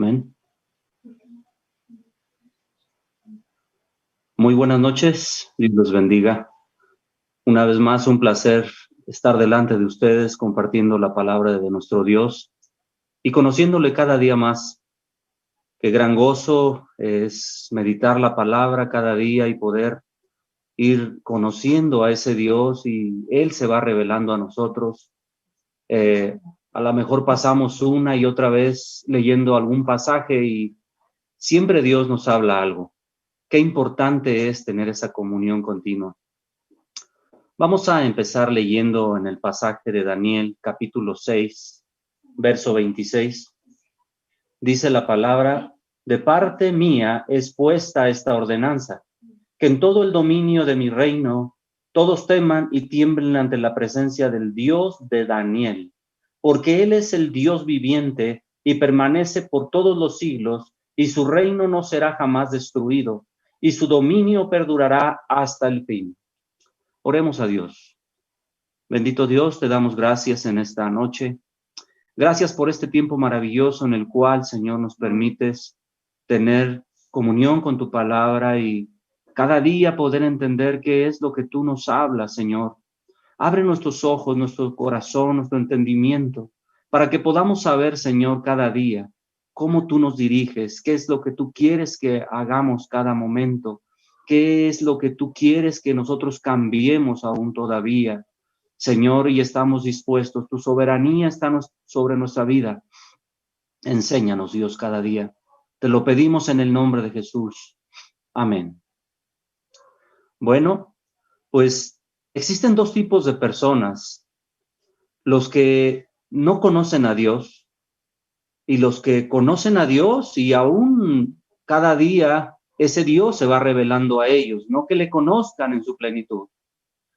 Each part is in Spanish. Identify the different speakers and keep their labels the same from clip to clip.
Speaker 1: Amén. Muy buenas noches, Dios los bendiga. Una vez más, un placer estar delante de ustedes compartiendo la palabra de nuestro Dios y conociéndole cada día más. Qué gran gozo es meditar la palabra cada día y poder ir conociendo a ese Dios y Él se va revelando a nosotros. A lo mejor pasamos una y otra vez leyendo algún pasaje y siempre Dios nos habla algo. Qué importante es tener esa comunión continua. Vamos a empezar leyendo en el pasaje de Daniel, capítulo 6, verso 26. Dice la palabra: de parte mía es puesta esta ordenanza, que en todo el dominio de mi reino todos teman y tiemblen ante la presencia del Dios de Daniel, porque Él es el Dios viviente y permanece por todos los siglos, y su reino no será jamás destruido, y su dominio perdurará hasta el fin. Oremos a Dios. Bendito Dios, te damos gracias en esta noche. Gracias por este tiempo maravilloso en el cual, Señor, nos permites tener comunión con tu palabra y cada día poder entender qué es lo que tú nos hablas, Señor. Abre nuestros ojos, nuestro corazón, nuestro entendimiento, para que podamos saber, Señor, cada día cómo tú nos diriges, qué es lo que tú quieres que hagamos cada momento, qué es lo que tú quieres que nosotros cambiemos aún todavía. Señor, y estamos dispuestos. Tu soberanía está sobre nuestra vida. Enséñanos, Dios, cada día. Te lo pedimos en el nombre de Jesús. Amén. Bueno, pues existen dos tipos de personas: los que no conocen a Dios y los que conocen a Dios, y aún cada día ese Dios se va revelando a ellos, no que le conozcan en su plenitud,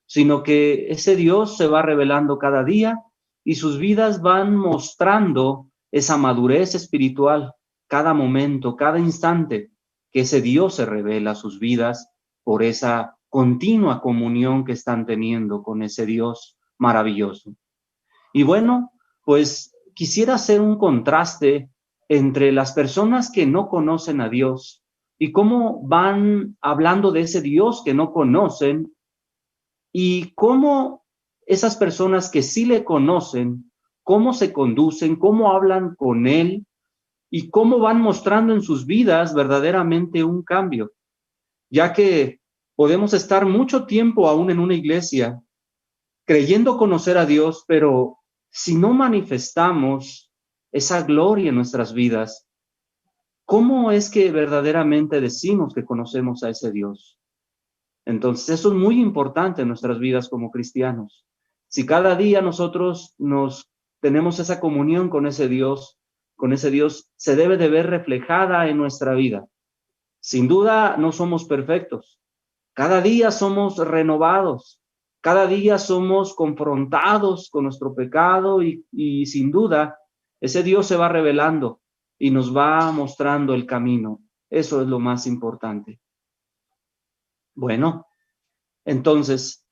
Speaker 1: sino que ese Dios se va revelando cada día y sus vidas van mostrando esa madurez espiritual cada momento, cada instante, que ese Dios se revela a sus vidas por esa continua comunión que están teniendo con ese Dios maravilloso. Y bueno, pues quisiera hacer un contraste entre las personas que no conocen a Dios y cómo van hablando de ese Dios que no conocen, y cómo esas personas que sí le conocen, cómo se conducen, cómo hablan con él y cómo van mostrando en sus vidas verdaderamente un cambio, ya que podemos estar mucho tiempo aún en una iglesia creyendo conocer a Dios, pero si no manifestamos esa gloria en nuestras vidas, ¿cómo es que verdaderamente decimos que conocemos a ese Dios? Entonces, eso es muy importante en nuestras vidas como cristianos. Si cada día nosotros tenemos esa comunión con ese Dios se debe de ver reflejada en nuestra vida. Sin duda no somos perfectos. Cada día somos renovados. Cada día somos confrontados con nuestro pecado y sin duda ese Dios se va revelando y nos va mostrando el camino. Eso es lo más importante. Bueno, entonces,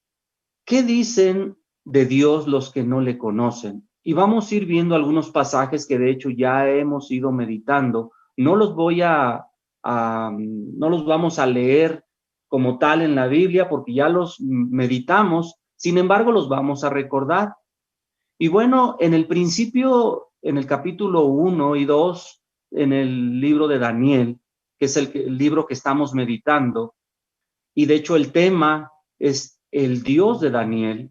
Speaker 1: ¿qué dicen de Dios los que no le conocen? Y vamos a ir viendo algunos pasajes que de hecho ya hemos ido meditando. No los no los vamos a leer como tal en la Biblia porque ya los meditamos, sin embargo los vamos a recordar. Y bueno, en el principio, en el capítulo 1 y 2, en el libro de Daniel, que es el libro que estamos meditando, y de hecho el tema es el Dios de Daniel,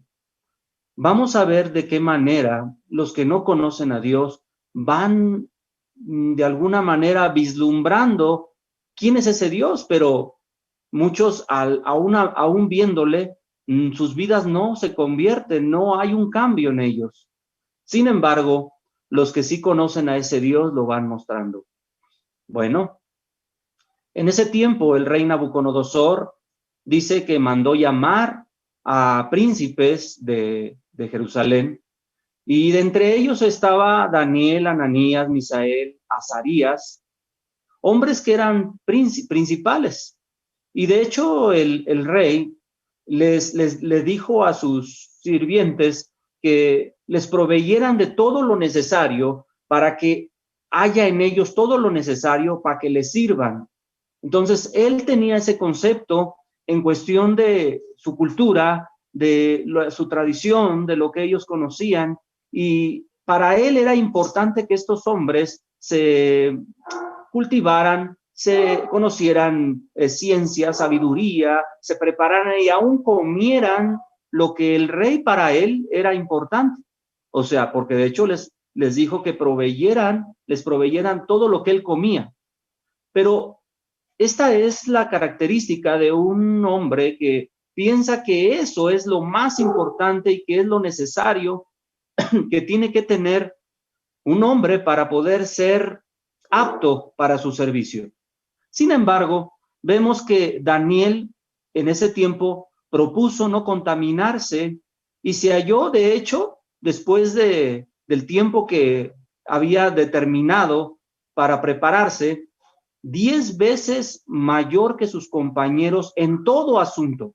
Speaker 1: vamos a ver de qué manera los que no conocen a Dios van de alguna manera vislumbrando quién es ese Dios, pero muchos aún viéndole, sus vidas no se convierten, no hay un cambio en ellos. Sin embargo, los que sí conocen a ese Dios lo van mostrando. Bueno, en ese tiempo el rey Nabucodonosor dice que mandó llamar a príncipes de Jerusalén, y de entre ellos estaba Daniel, Ananías, Misael, Azarías, hombres que eran principales. Y de hecho el rey les dijo a sus sirvientes que les proveyeran de todo lo necesario para que haya en ellos todo lo necesario para que le sirvan. Entonces, él tenía ese concepto en cuestión de su cultura, de su tradición, de lo que ellos conocían, y para él era importante que estos hombres se cultivaran, se conocieran ciencia, sabiduría, se prepararan y aún comieran lo que el rey para él era importante. O sea, porque de hecho les dijo que les proveyeran todo lo que él comía. Pero esta es la característica de un hombre que piensa que eso es lo más importante y que es lo necesario que tiene que tener un hombre para poder ser apto para su servicio. Sin embargo, vemos que Daniel en ese tiempo propuso no contaminarse y se halló, de hecho, después del tiempo que había determinado para prepararse, 10 veces mayor que sus compañeros en todo asunto.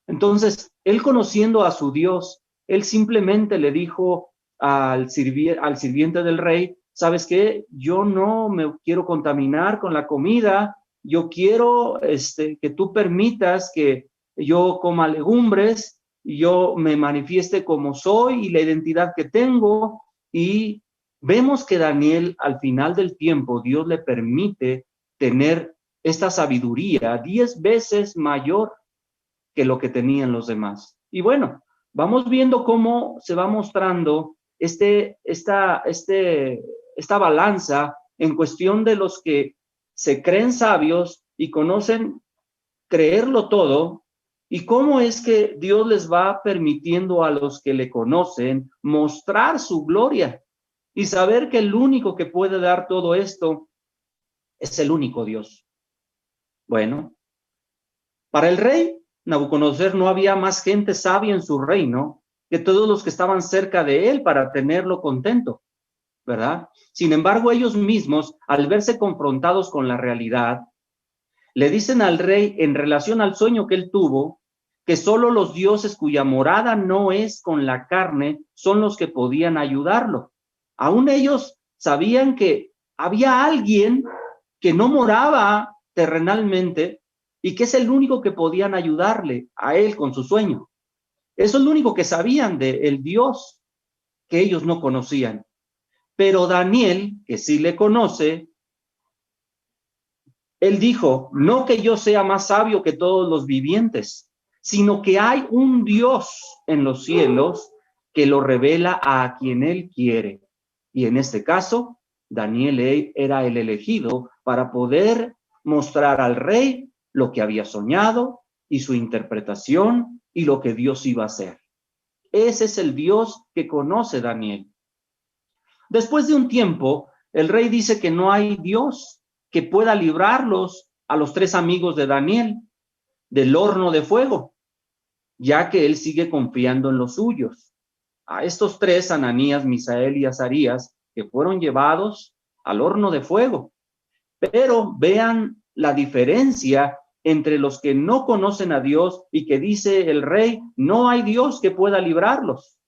Speaker 1: Entonces, él conociendo a su Dios, él simplemente le dijo al sirviente del rey, ¿sabes qué? Yo no me quiero contaminar con la comida, yo quiero que tú permitas que yo coma legumbres, yo me manifieste como soy y la identidad que tengo. Y vemos que Daniel, al final del tiempo, Dios le permite tener esta sabiduría 10 veces mayor que lo que tenían los demás. Y bueno, vamos viendo cómo se va mostrando esta balanza en cuestión de los que se creen sabios y conocen creerlo todo, y cómo es que Dios les va permitiendo a los que le conocen mostrar su gloria y saber que el único que puede dar todo esto es el único Dios. Bueno, para el rey Nabucodonosor no había más gente sabia en su reino que todos los que estaban cerca de él para tenerlo contento, ¿verdad? Sin embargo, ellos mismos, al verse confrontados con la realidad, le dicen al rey en relación al sueño que él tuvo, que solo los dioses cuya morada no es con la carne son los que podían ayudarlo. Aún ellos sabían que había alguien que no moraba terrenalmente y que es el único que podían ayudarle a él con su sueño. Eso es lo único que sabían del Dios que ellos no conocían. Pero Daniel, que sí le conoce, él dijo, no que yo sea más sabio que todos los vivientes, sino que hay un Dios en los cielos que lo revela a quien él quiere. Y en este caso, Daniel era el elegido para poder mostrar al rey lo que había soñado y su interpretación y lo que Dios iba a hacer. Ese es el Dios que conoce Daniel. Después de un tiempo, el rey dice que no hay Dios que pueda librarlos a los 3 amigos de Daniel del horno de fuego, ya que él sigue confiando en los suyos. A estos 3, Ananías, Misael y Azarías, que fueron llevados al horno de fuego. Pero vean la diferencia entre los que no conocen a Dios y que dice el rey, no hay Dios que pueda librarlos.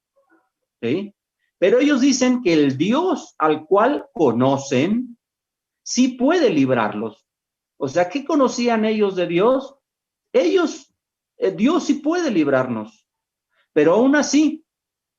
Speaker 1: ¿Sí? Pero ellos dicen que el Dios al cual conocen sí puede librarlos. O sea, ¿qué conocían ellos de Dios? Dios sí puede librarnos. Pero aún así,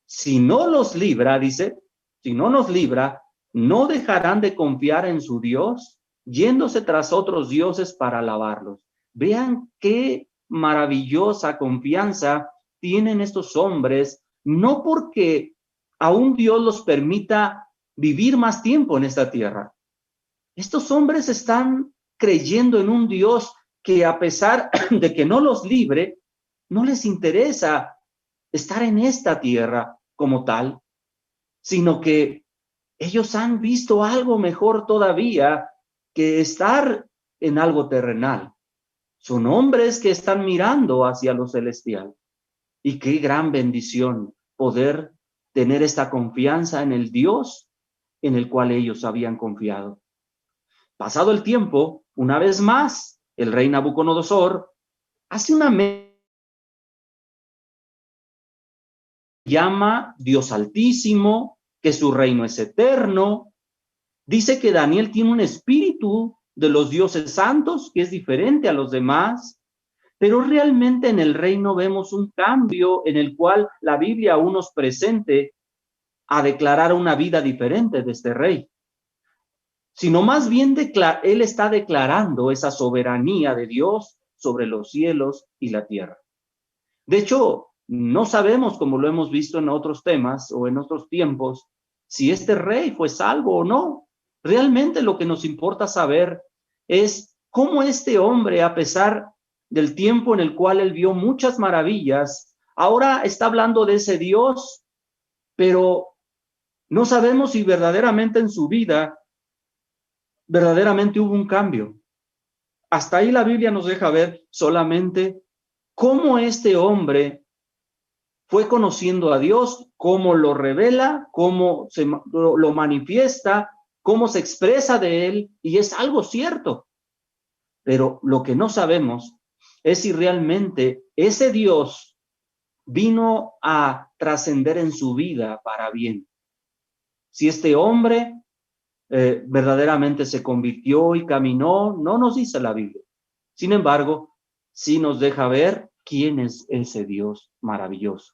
Speaker 1: si no los libra, dice, si no nos libra, no dejarán de confiar en su Dios, yéndose tras otros dioses para alabarlos. Vean qué maravillosa confianza tienen estos hombres, no porque aún Dios los permita vivir más tiempo en esta tierra. Estos hombres están creyendo en un Dios que, a pesar de que no los libre, no les interesa estar en esta tierra como tal, sino que ellos han visto algo mejor todavía que estar en algo terrenal. Son hombres que están mirando hacia lo celestial. Y qué gran bendición poder tener esta confianza en el Dios en el cual ellos habían confiado. Pasado el tiempo, una vez más, el rey Nabucodonosor hace una llama Dios Altísimo, que su reino es eterno, Dice que Daniel tiene un espíritu de los dioses santos, que es diferente a los demás, pero realmente en el reino vemos un cambio en el cual la Biblia aún nos presente a declarar una vida diferente de este rey, sino más bien él está declarando esa soberanía de Dios sobre los cielos y la tierra. De hecho, no sabemos, como lo hemos visto en otros temas o en otros tiempos, si este rey fue salvo o no. Realmente lo que nos importa saber es cómo este hombre, a pesar del tiempo en el cual él vio muchas maravillas, ahora está hablando de ese Dios, pero no sabemos si verdaderamente en su vida, verdaderamente hubo un cambio. Hasta ahí la Biblia nos deja ver solamente cómo este hombre fue conociendo a Dios, cómo lo revela, cómo lo manifiesta, cómo se expresa de él, y es algo cierto. Pero lo que no sabemos es si realmente ese Dios vino a trascender en su vida para bien. Si este hombre verdaderamente se convirtió y caminó, no nos dice la Biblia. Sin embargo, sí nos deja ver quién es ese Dios maravilloso.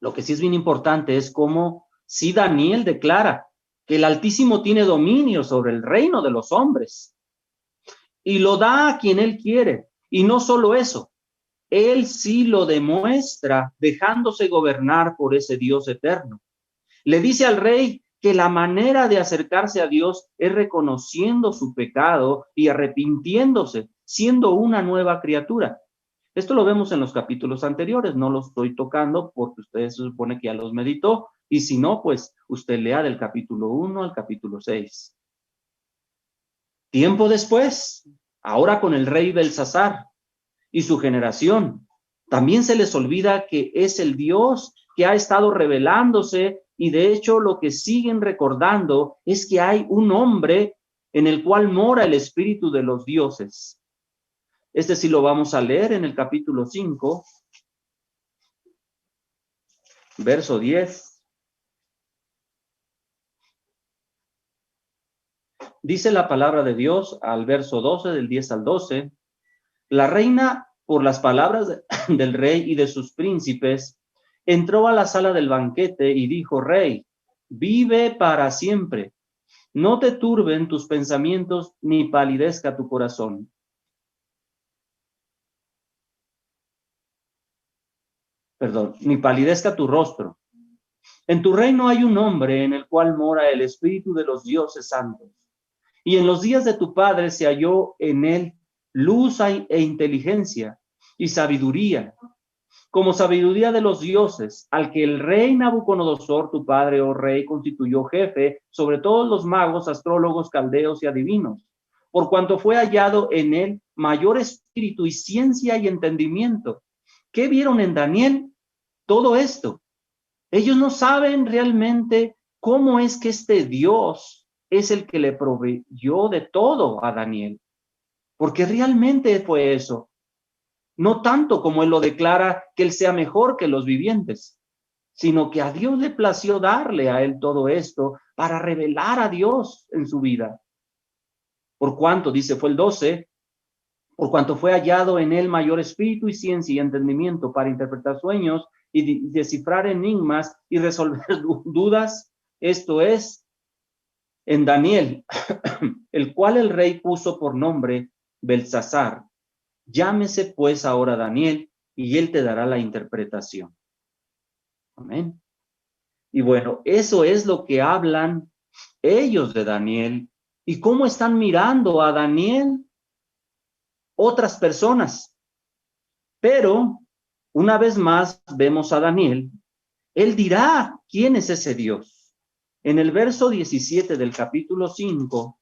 Speaker 1: Lo que sí es bien importante es cómo si Daniel declara que el Altísimo tiene dominio sobre el reino de los hombres y lo da a quien él quiere. Y no solo eso, él sí lo demuestra dejándose gobernar por ese Dios eterno. Le dice al rey que la manera de acercarse a Dios es reconociendo su pecado y arrepintiéndose, siendo una nueva criatura. Esto lo vemos en los capítulos anteriores, no los estoy tocando porque usted se supone que ya los meditó, y si no, pues usted lea del capítulo 1 al capítulo 6. Tiempo después, ahora con el rey Belsasar y su generación, también se les olvida que es el Dios que ha estado revelándose, y de hecho lo que siguen recordando es que hay un hombre en el cual mora el espíritu de los dioses. Este sí lo vamos a leer en el capítulo 5, verso 10. Dice la palabra de Dios al verso 12, del 10 al 12. La reina, por las palabras del rey y de sus príncipes, entró a la sala del banquete y dijo: Rey, vive para siempre. No te turben tus pensamientos ni palidezca tu corazón. Ni palidezca tu rostro. En tu reino hay un hombre en el cual mora el espíritu de los dioses santos. Y en los días de tu padre se halló en él luz e inteligencia y sabiduría, como sabiduría de los dioses, al que el rey Nabucodonosor, tu padre, oh rey, constituyó jefe sobre todos los magos, astrólogos, caldeos y adivinos, por cuanto fue hallado en él mayor espíritu y ciencia y entendimiento. ¿Qué vieron en Daniel? Todo esto. Ellos no saben realmente cómo es que este Dios es el que le proveyó de todo a Daniel, porque realmente fue eso. No tanto como él lo declara, que él sea mejor que los vivientes, sino que a Dios le plació darle a él todo esto para revelar a Dios en su vida. Por cuanto, dice, fue el 12, por cuanto fue hallado en él mayor espíritu y ciencia y entendimiento para interpretar sueños y descifrar enigmas y resolver dudas. Esto es, en Daniel, el cual el rey puso por nombre Belsasar. Llámese pues ahora Daniel, y él te dará la interpretación. Amén. Y bueno, eso es lo que hablan ellos de Daniel, y cómo están mirando a Daniel otras personas. Pero una vez más vemos a Daniel, él dirá quién es ese Dios. En el verso 17 del capítulo 5,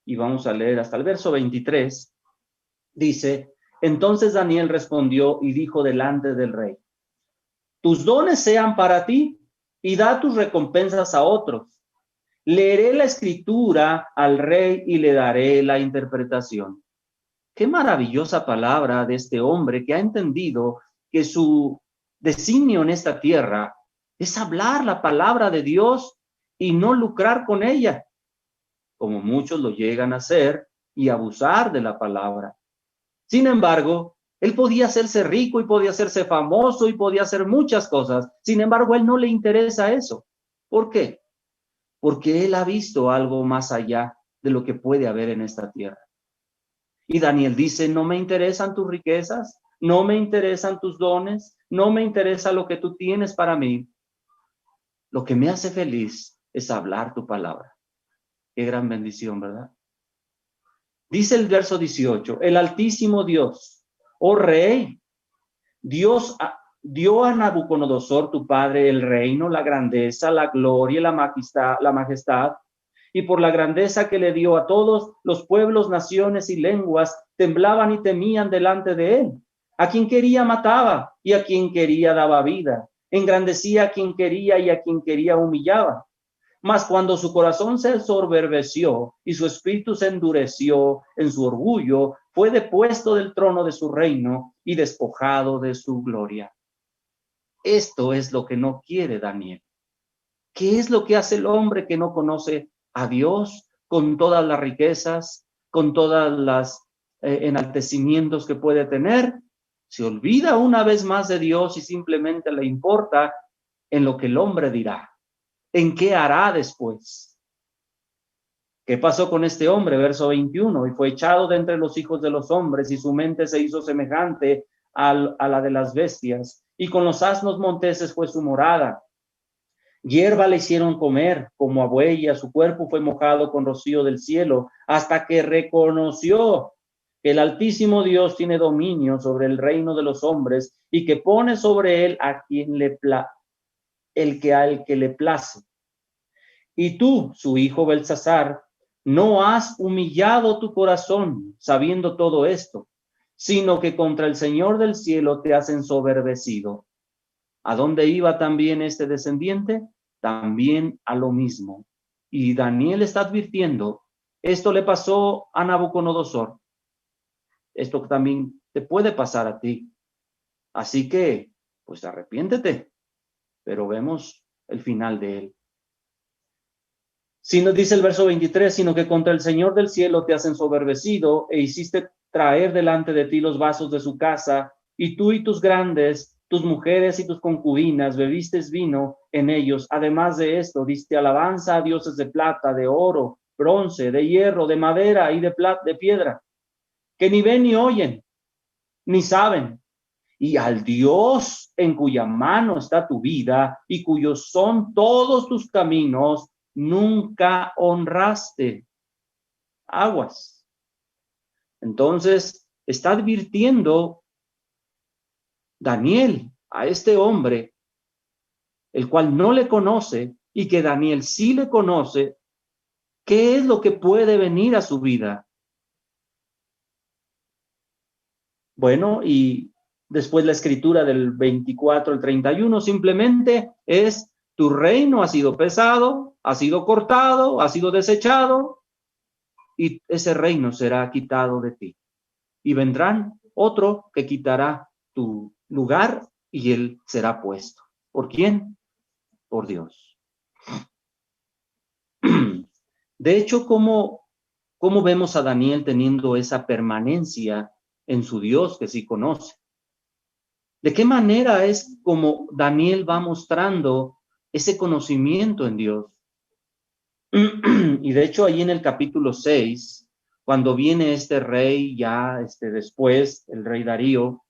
Speaker 1: y vamos a leer hasta el verso 23, dice: entonces Daniel respondió y dijo delante del rey: tus dones sean para ti y da tus recompensas a otros. Leeré la escritura al rey y le daré la interpretación. Qué maravillosa palabra de este hombre que ha entendido que su designio en esta tierra es hablar la palabra de Dios y no lucrar con ella, como muchos lo llegan a hacer y abusar de la palabra. Sin embargo, él podía hacerse rico y podía hacerse famoso y podía hacer muchas cosas. Sin embargo, a él no le interesa eso. ¿Por qué? Porque él ha visto algo más allá de lo que puede haber en esta tierra. Y Daniel dice, no me interesan tus riquezas, no me interesan tus dones, no me interesa lo que tú tienes para mí. Lo que me hace feliz es hablar tu palabra. Qué gran bendición, ¿verdad? Dice el verso 18, el Altísimo Dios, oh Rey, Dios dio a Nabucodonosor, tu padre, el reino, la grandeza, la gloria, la majestad, y por la grandeza que le dio a todos los pueblos, naciones y lenguas, temblaban y temían delante de él. A quien quería mataba, y a quien quería daba vida. Engrandecía a quien quería, y a quien quería humillaba. Mas cuando su corazón se ensoberbeció y su espíritu se endureció en su orgullo, fue depuesto del trono de su reino y despojado de su gloria. Esto es lo que no quiere Daniel. ¿Qué es lo que hace el hombre que no conoce a Dios con todas las riquezas, con todas las enaltecimientos que puede tener? Se olvida una vez más de Dios y simplemente le importa en lo que el hombre dirá, en qué hará después. ¿Qué pasó con este hombre? Verso 21, y fue echado de entre los hijos de los hombres, y su mente se hizo semejante a la de las bestias, y con los asnos monteses fue su morada. Hierba le hicieron comer como a buey, y a su cuerpo fue mojado con rocío del cielo, hasta que reconoció que el Altísimo Dios tiene dominio sobre el reino de los hombres, y que pone sobre él a quien al que le place. Y tú, su hijo Belsasar, no has humillado tu corazón sabiendo todo esto, sino que contra el Señor del cielo te has ensoberbecido. ¿A dónde iba también este descendiente? También a lo mismo. Y Daniel está advirtiendo, esto le pasó a Nabucodonosor, esto también te puede pasar a ti. Así que, pues arrepiéntete, pero vemos el final de él. Sino, dice el verso 23, sino que contra el Señor del cielo te has ensoberbecido e hiciste traer delante de ti los vasos de su casa, y tú y tus grandes, tus mujeres y tus concubinas bebiste vino en ellos. Además de esto, diste alabanza a dioses de plata, de oro, bronce, de hierro, de madera y de piedra, que ni ven ni oyen, ni saben. Y al Dios en cuya mano está tu vida y cuyos son todos tus caminos, nunca honraste. Aguas. Entonces, está advirtiendo Daniel a este hombre, el cual no le conoce y que Daniel sí le conoce, qué es lo que puede venir a su vida. Bueno, y después la escritura del 24 al 31 simplemente es: tu reino ha sido pesado, ha sido cortado, ha sido desechado, y ese reino será quitado de ti. Y vendrán otro que quitará tu lugar y él será puesto. ¿Por quién? Por Dios. De hecho, ¿cómo vemos a Daniel teniendo esa permanencia en su Dios que sí conoce? ¿De qué manera es como Daniel va mostrando ese conocimiento en Dios? Y de hecho, ahí en el capítulo 6, cuando viene este rey ya después, el rey Darío,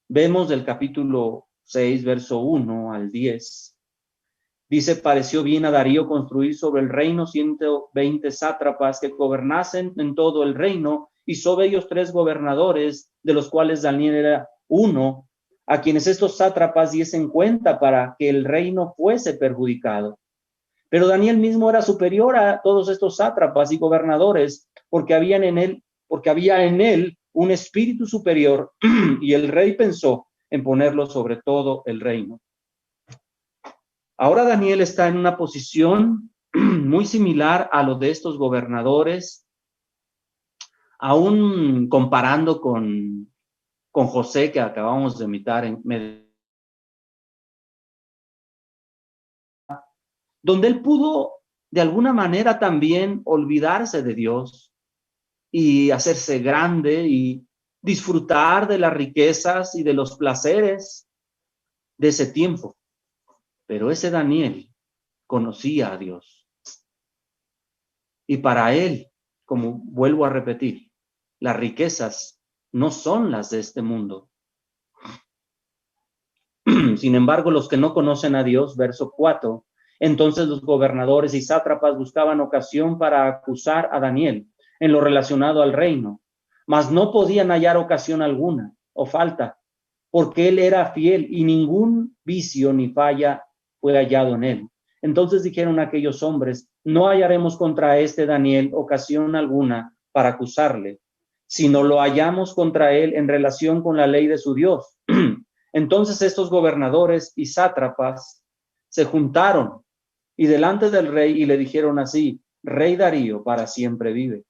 Speaker 1: vemos del capítulo 6, verso 1 al 10. Dice: pareció bien a Darío construir sobre el reino 120 sátrapas que gobernasen en todo el reino, y sobre ellos 3 gobernadores, de los cuales Daniel era uno, a quienes estos sátrapas diesen cuenta para que el reino fuese perjudicado. Pero Daniel mismo era superior a todos estos sátrapas y gobernadores, porque había en él un espíritu superior, y el rey pensó en ponerlo sobre todo el reino. Ahora Daniel está en una posición muy similar a lo de estos gobernadores, aún comparando con José, que acabamos de meditar donde él pudo de alguna manera también olvidarse de Dios y hacerse grande y disfrutar de las riquezas y de los placeres de ese tiempo. Pero ese Daniel conocía a Dios. Y para él, como vuelvo a repetir, las riquezas no son las de este mundo. Sin embargo, los que no conocen a Dios, verso 4, entonces los gobernadores y sátrapas buscaban ocasión para acusar a Daniel en lo relacionado al reino, mas no podían hallar ocasión alguna o falta, porque él era fiel y ningún vicio ni falla fue hallado en él. Entonces dijeron aquellos hombres, no hallaremos contra este Daniel ocasión alguna para acusarle, sino lo hallamos contra él en relación con la ley de su Dios. Entonces estos gobernadores y sátrapas se juntaron y delante del rey y le dijeron así, Rey Darío para siempre vive.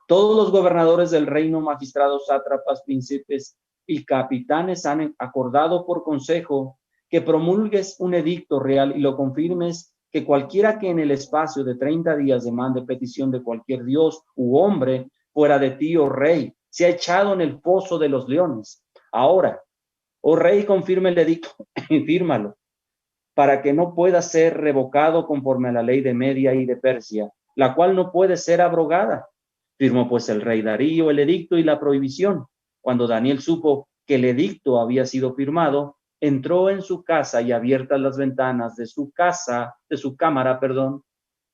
Speaker 1: Todos los gobernadores del reino, magistrados, sátrapas, príncipes y capitanes han acordado por consejo que promulgues un edicto real y lo confirmes, que cualquiera que en el espacio de 30 días demande petición de cualquier dios u hombre fuera de ti, oh rey, sea echado en el foso de los leones. Ahora, oh rey, confirma el edicto y fírmalo, para que no pueda ser revocado conforme a la ley de Media y de Persia, la cual no puede ser abrogada. Firmó pues el rey Darío el edicto y la prohibición. Cuando Daniel supo que el edicto había sido firmado, entró en su casa y abiertas las ventanas de su cámara,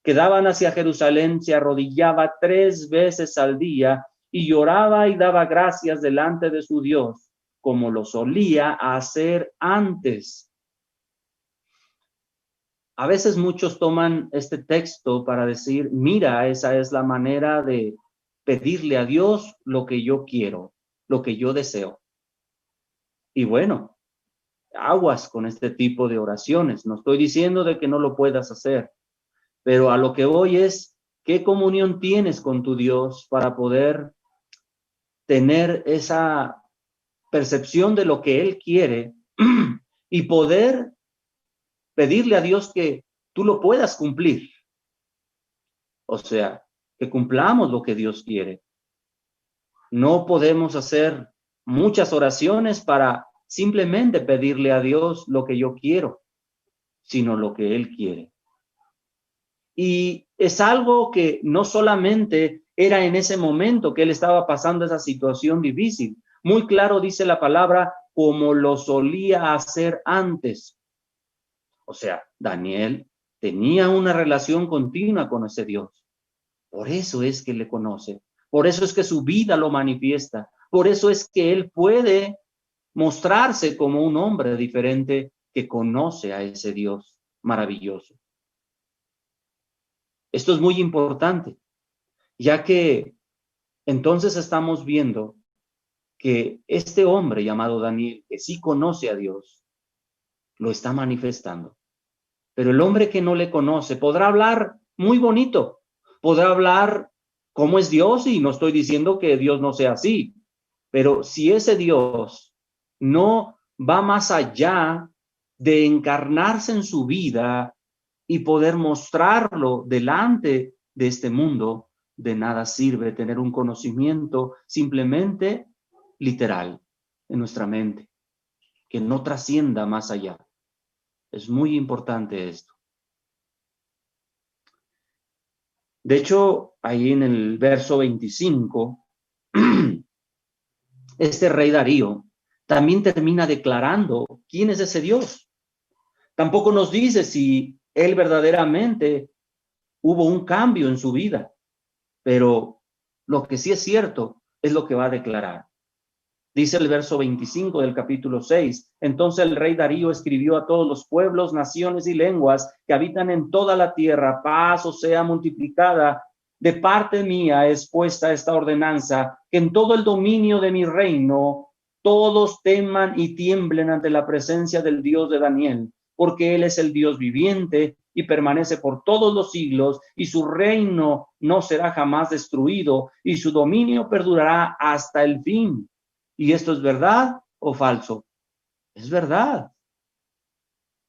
Speaker 1: que daban hacia Jerusalén, se arrodillaba 3 veces al día y lloraba y daba gracias delante de su Dios, como lo solía hacer antes. A veces muchos toman este texto para decir, mira, esa es la manera de pedirle a Dios lo que yo quiero, lo que yo deseo. Y bueno, aguas con este tipo de oraciones. No estoy diciendo de que no lo puedas hacer, pero a lo que voy es, ¿qué comunión tienes con tu Dios para poder tener esa percepción de lo que Él quiere y poder pedirle a Dios que tú lo puedas cumplir? O sea, que cumplamos lo que Dios quiere. No podemos hacer muchas oraciones para simplemente pedirle a Dios lo que yo quiero, sino lo que Él quiere. Y es algo que no solamente era en ese momento que él estaba pasando esa situación difícil. Muy claro dice la palabra, como lo solía hacer antes. O sea, Daniel tenía una relación continua con ese Dios. Por eso es que le conoce. Por eso es que su vida lo manifiesta. Por eso es que él puede mostrarse como un hombre diferente que conoce a ese Dios maravilloso. Esto es muy importante, ya que entonces estamos viendo que este hombre llamado Daniel, que sí conoce a Dios, lo está manifestando. Pero el hombre que no le conoce podrá hablar muy bonito, podrá hablar cómo es Dios, y no estoy diciendo que Dios no sea así, pero si ese Dios no va más allá de encarnarse en su vida y poder mostrarlo delante de este mundo, de nada sirve tener un conocimiento simplemente literal en nuestra mente, que no trascienda más allá. Es muy importante esto. De hecho, ahí en el verso 25, este rey Darío también termina declarando quién es ese Dios. Tampoco nos dice si él verdaderamente hubo un cambio en su vida, pero lo que sí es cierto es lo que va a declarar. Dice el verso 25 del capítulo 6, entonces el rey Darío escribió a todos los pueblos, naciones y lenguas que habitan en toda la tierra, paz os sea multiplicada. De parte mía es puesta esta ordenanza, que en todo el dominio de mi reino todos teman y tiemblen ante la presencia del Dios de Daniel, porque él es el Dios viviente y permanece por todos los siglos, y su reino no será jamás destruido, y su dominio perdurará hasta el fin. ¿Y esto es verdad o falso? Es verdad.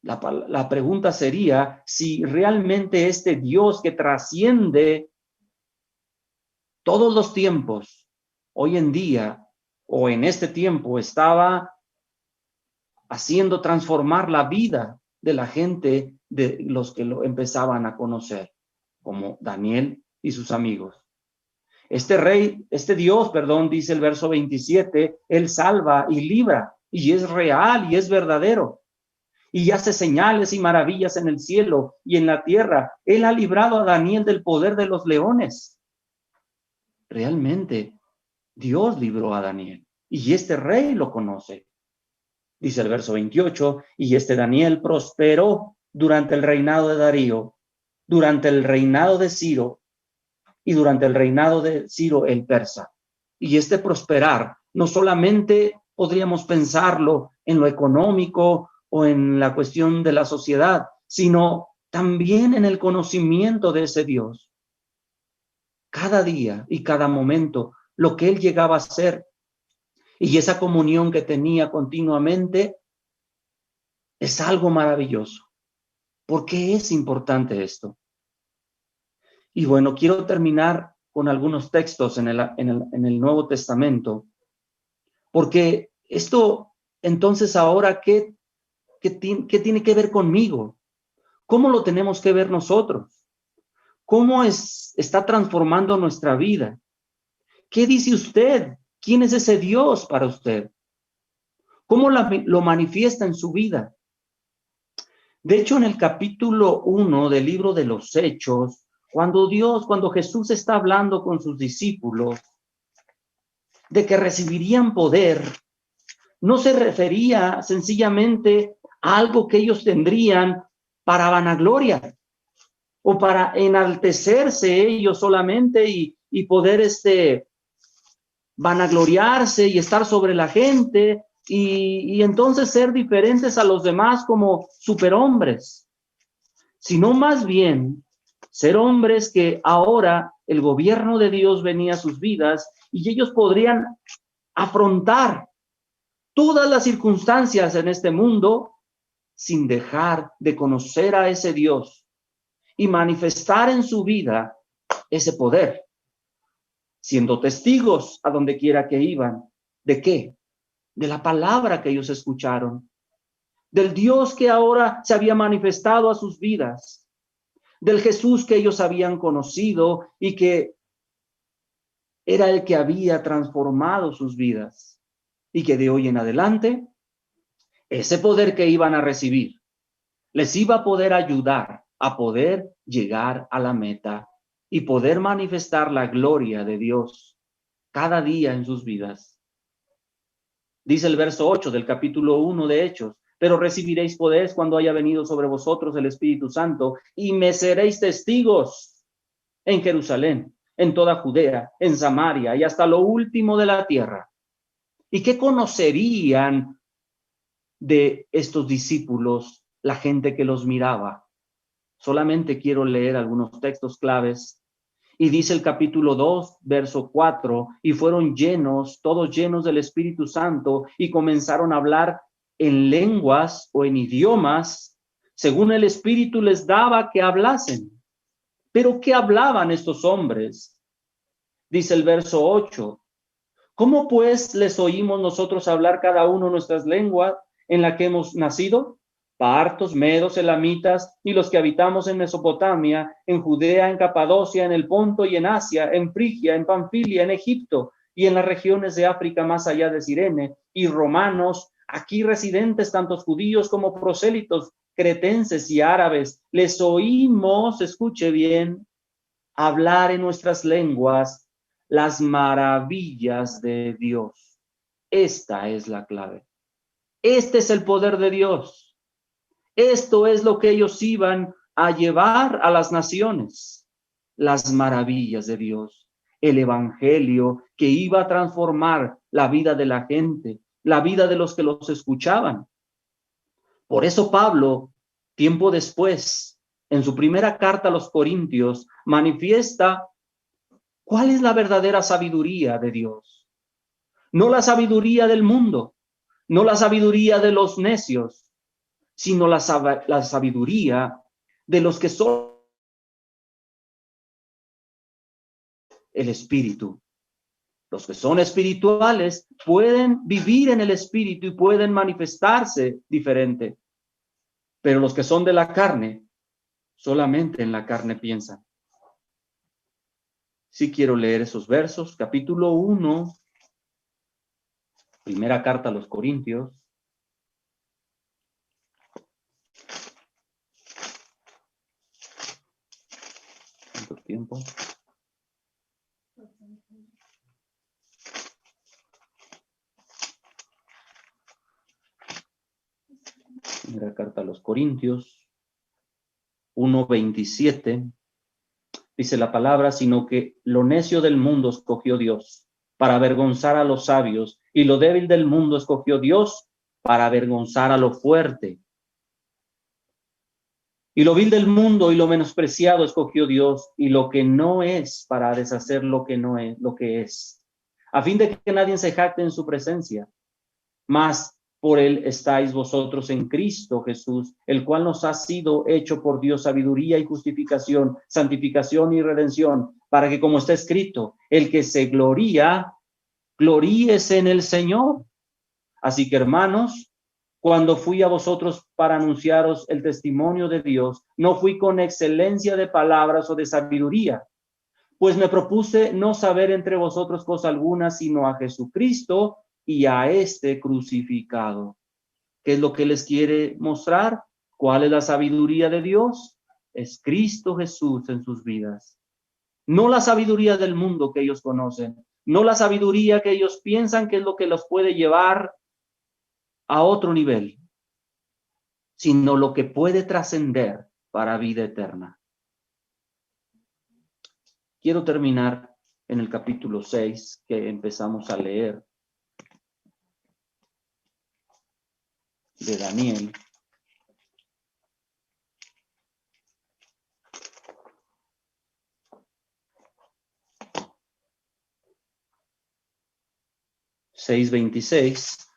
Speaker 1: La pregunta sería si realmente este Dios que trasciende todos los tiempos, hoy en día o en este tiempo, estaba haciendo transformar la vida de la gente, de los que lo empezaban a conocer, como Daniel y sus amigos. Este Dios, dice el verso 27, Él salva y libra, y es real y es verdadero, y hace señales y maravillas en el cielo y en la tierra. Él ha librado a Daniel del poder de los leones. Realmente, Dios libró a Daniel, y este rey lo conoce. Dice el verso 28, y este Daniel prosperó durante el reinado de Darío, durante el reinado de Ciro y durante el reinado de Ciro el persa. Y este prosperar, no solamente podríamos pensarlo en lo económico o en la cuestión de la sociedad, sino también en el conocimiento de ese Dios. Cada día y cada momento, lo que él llegaba a ser y esa comunión que tenía continuamente es algo maravilloso. ¿Por qué es importante esto? Y bueno, quiero terminar con algunos textos en el Nuevo Testamento, porque esto, entonces, ahora, ¿qué tiene que ver conmigo? ¿Cómo lo tenemos que ver nosotros? ¿Cómo está transformando nuestra vida? ¿Qué dice usted? ¿Quién es ese Dios para usted? ¿Cómo lo manifiesta en su vida? De hecho, en el capítulo 1 del libro de los Hechos, cuando Jesús está hablando con sus discípulos de que recibirían poder, no se refería sencillamente a algo que ellos tendrían para vanagloria o para enaltecerse ellos solamente y poder vanagloriarse y estar sobre la gente y entonces ser diferentes a los demás como superhombres, sino más bien ser hombres que ahora el gobierno de Dios venía a sus vidas y ellos podrían afrontar todas las circunstancias en este mundo sin dejar de conocer a ese Dios y manifestar en su vida ese poder, siendo testigos a donde quiera que iban. ¿De qué? De la palabra que ellos escucharon, del Dios que ahora se había manifestado a sus vidas, del Jesús que ellos habían conocido y que era el que había transformado sus vidas y que de hoy en adelante ese poder que iban a recibir les iba a poder ayudar a poder llegar a la meta y poder manifestar la gloria de Dios cada día en sus vidas. Dice el verso 8 del capítulo 1 de Hechos: pero recibiréis poder cuando haya venido sobre vosotros el Espíritu Santo, y me seréis testigos en Jerusalén, en toda Judea, en Samaria y hasta lo último de la tierra. ¿Y qué conocerían de estos discípulos la gente que los miraba? Solamente quiero leer algunos textos claves. Y dice el capítulo 2, verso 4, y fueron todos llenos del Espíritu Santo, y comenzaron a hablar en lenguas o en idiomas, según el Espíritu les daba que hablasen. ¿Pero qué hablaban estos hombres? Dice el verso 8, ¿cómo pues les oímos nosotros hablar cada uno nuestras lenguas en la que hemos nacido? Partos, medos, elamitas y los que habitamos en Mesopotamia, en Judea, en Capadocia, en el Ponto y en Asia, en Frigia, en Panfilia, en Egipto y en las regiones de África más allá de Cirene, y romanos, aquí residentes, tantos judíos como prosélitos, cretenses y árabes, les oímos, escuche bien, hablar en nuestras lenguas las maravillas de Dios. Esta es la clave. Este es el poder de Dios. Esto es lo que ellos iban a llevar a las naciones, las maravillas de Dios, el evangelio que iba a transformar la vida de la gente, la vida de los que los escuchaban. Por eso Pablo, tiempo después, en su primera carta a los Corintios, manifiesta cuál es la verdadera sabiduría de Dios. No la sabiduría del mundo, no la sabiduría de los necios, sino la sabiduría de los que son el Espíritu. Los que son espirituales pueden vivir en el Espíritu y pueden manifestarse diferente. Pero los que son de la carne, solamente en la carne piensan. Sí quiero leer esos versos. Capítulo 1, primera carta a los Corintios. ¿Cuánto tiempo? Primera carta a los Corintios 1:27. Dice la palabra, sino que lo necio del mundo escogió Dios para avergonzar a los sabios, y lo débil del mundo escogió Dios para avergonzar a lo fuerte. Y lo vil del mundo y lo menospreciado escogió Dios, y lo que no es para deshacer lo que no es, lo que es, a fin de que nadie se jacte en su presencia. Mas por él estáis vosotros en Cristo Jesús, el cual nos ha sido hecho por Dios sabiduría y justificación, santificación y redención, para que, como está escrito, el que se gloría, gloríese en el Señor. Así que, hermanos, cuando fui a vosotros para anunciaros el testimonio de Dios, no fui con excelencia de palabras o de sabiduría, pues me propuse no saber entre vosotros cosa alguna, sino a Jesucristo y a este crucificado. ¿Qué es lo que les quiere mostrar? ¿Cuál es la sabiduría de Dios? Es Cristo Jesús en sus vidas. No la sabiduría del mundo que ellos conocen, no la sabiduría que ellos piensan que es lo que los puede llevar a otro nivel, sino lo que puede trascender para vida eterna. Quiero terminar en el capítulo 6 que empezamos a leer de Daniel. Seis, 26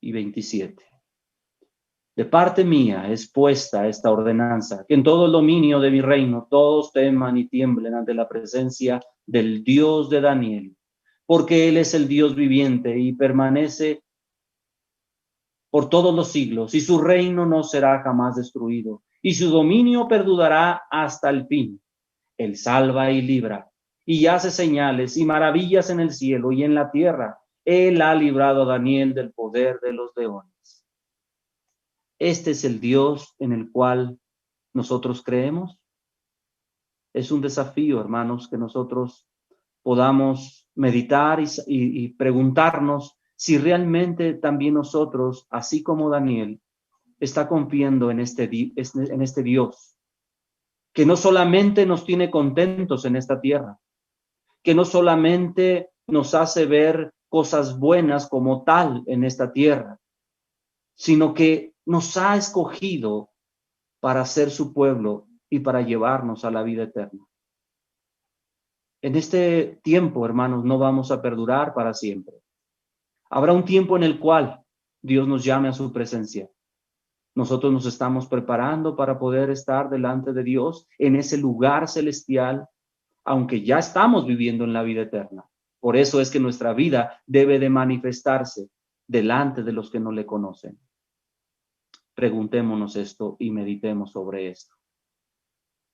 Speaker 1: y 27. De parte mía es puesta esta ordenanza, que en todo el dominio de mi reino todos teman y tiemblen ante la presencia del Dios de Daniel, porque Él es el Dios viviente y permanece por todos los siglos, y su reino no será jamás destruido, y su dominio perdurará hasta el fin. Él salva y libra, y hace señales y maravillas en el cielo y en la tierra. Él ha librado a Daniel del poder de los leones. Este es el Dios en el cual nosotros creemos. Es un desafío, hermanos, que nosotros podamos meditar y preguntarnos si realmente también nosotros, así como Daniel, está confiando en este Dios, que no solamente nos tiene contentos en esta tierra, que no solamente nos hace ver cosas buenas como tal en esta tierra, sino que nos ha escogido para ser su pueblo y para llevarnos a la vida eterna. En este tiempo, hermanos, no vamos a perdurar para siempre. Habrá un tiempo en el cual Dios nos llame a su presencia. Nosotros nos estamos preparando para poder estar delante de Dios en ese lugar celestial, aunque ya estamos viviendo en la vida eterna. Por eso es que nuestra vida debe de manifestarse delante de los que no le conocen. Preguntémonos esto y meditemos sobre esto.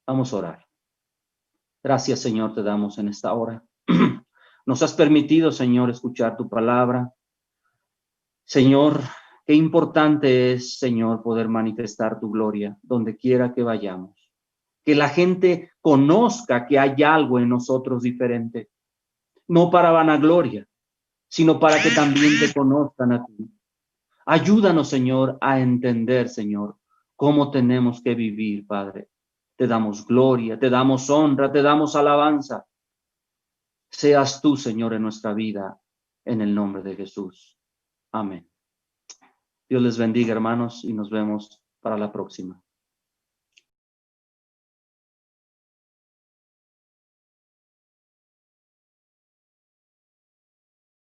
Speaker 1: Vamos a orar. Gracias, Señor, te damos en esta hora. Nos has permitido, Señor, escuchar tu palabra. Señor, qué importante es, Señor, poder manifestar tu gloria donde quiera que vayamos. Que la gente conozca que hay algo en nosotros diferente. No para vanagloria, sino para que también te conozcan a ti. Ayúdanos, Señor, a entender, Señor, cómo tenemos que vivir, Padre. Te damos gloria, te damos honra, te damos alabanza. Seas tú, Señor, en nuestra vida, en el nombre de Jesús. Amén. Dios les bendiga, hermanos, y nos vemos para la próxima.